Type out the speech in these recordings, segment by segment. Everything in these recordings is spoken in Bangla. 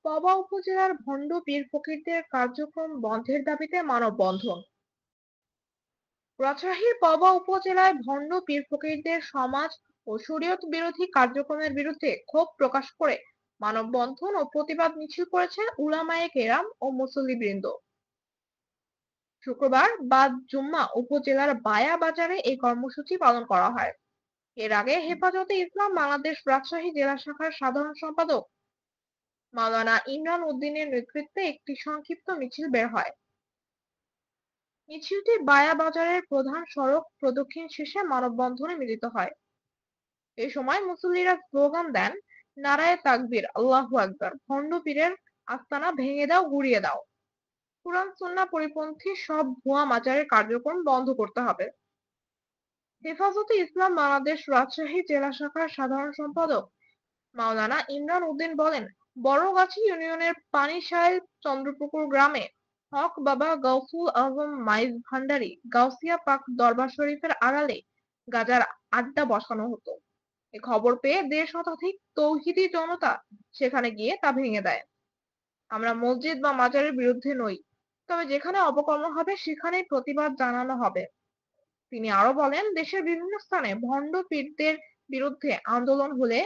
পবা উপজেলার ভণ্ড পীর ফকিরদের কার্যক্রম বন্ধের দাবিতে মানববন্ধন। রাজশাহীর পবা উপজেলায় ভণ্ড পীর ফকিরদের সমাজ ও শরীয়ত বিরোধী কার্যক্রমের বিরুদ্ধে ক্ষোভ প্রকাশ করে মানববন্ধন ও প্রতিবাদ মিছিল করেছেন উলামায়ে কেরাম ও মুসল্লিবৃন্দ। শুক্রবার বাদ জুম্মা উপজেলার বায়া বাজারে এই কর্মসূচি পালন করা হয়। এর আগে হেফাজতে ইসলাম বাংলাদেশ রাজশাহী জেলা শাখার সাধারণ সম্পাদক মাওলানা ইমরান উদ্দিনের নেতৃত্বে একটি সংক্ষিপ্ত মিছিল বের হয়। মিছিলটি বায়া বাজারের প্রধান সড়ক প্রদক্ষিণ শেষে মানববন্ধনে মিলিত হয়। এ সময় মুসল্লিরা স্লোগান দেন, নারায়ে তাকবীর, আল্লাহু আকবার, ভণ্ড পীরের আস্তানা ভেঙে দাও, গুঁড়িয়ে দাও, কুরআন সুন্নাহ পরিপন্থী সব ভুয়া মাজারের কার্যক্রম বন্ধ করতে হবে। হেফাজতে ইসলাম বাংলাদেশ রাজশাহী জেলা শাখার সাধারণ সম্পাদক মাওলানা ইমরান উদ্দিন বলেন, বড়গাছি ইউনিয়নের পানিশাইল চন্দ্রপুকুর গ্রামে হক বাবা গাউসুল আজম মাইজ ভান্ডারী গাউসিয়া পাক দরবার শরীফের আড়ালে গাজার আড্ডা বসানো হতো। এ খবর পেয়ে ১.৫ শতাধিক তৌহিদি জনতা সেখানে গিয়ে তা ভেঙে দেয়। আমরা মসজিদ বা মাজারের বিরুদ্ধে নই, তবে যেখানে অপকর্ম হবে সেখানেই প্রতিবাদ জানানো হবে। তিনি আরো বলেন, দেশের বিভিন্ন স্থানে ভণ্ড পীরদের বিরুদ্ধে আন্দোলন হলে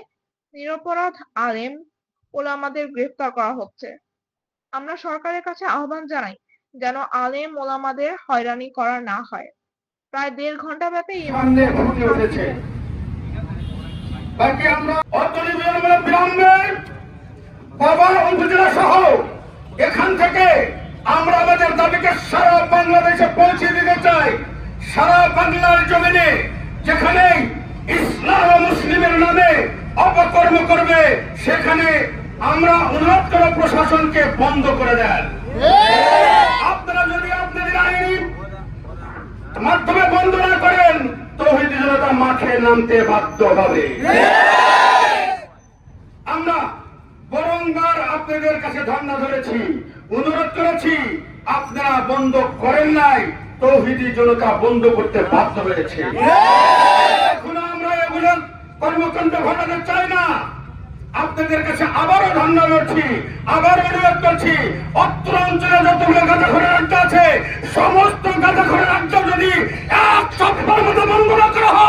নিরপরাধ আলেম ওলামাদের গ্রেফতার করা হচ্ছে। আমরা সরকারের কাছে আহ্বান জানাই যেন আলেম ওলামাদের হয়রানি করা না হয়। প্রায় ১.৫ ঘন্টা ব্যাপী এখান থেকে আমরা আমাদের দাবিকে সারা বাংলাদেশে পৌঁছে দিতে চাই। সারা বাংলার জমিনে যেখানে ইসলাম ও মুসলিমের নামে অপকর্ম করবে সেখানে আমরা অনুরোধ করে প্রশাসনকে বন্ধ করে দেন। আপনারা যদি আপনাদের আইন মাধ্যমে বন্ধ না করেন, তৌহিদি জনতা মাঠে নামতে বাধ্য হবে। আমরা বারংবার আপনাদের কাছে ধর্ণা ধরেছি, অনুরোধ করেছি, আপনারা বন্ধ করেন নাই, তৌহিদি জনতা বন্ধ করতে বাধ্য হয়েছে। এখন আমরা এগুলো কর্মকাণ্ড ঘটাতে চাই না। আপনাদের কাছে আবারও ধর্ণা করছি, আবার অনুরোধ করছি, অত্র অঞ্চলে যতগুলো গাঁজাখোরের আড্ডা আছে, সমস্ত গাঁজাখোরের আড্ডা যদি ১ সপ্তাহের মধ্যে বন্ধ না করা হয়,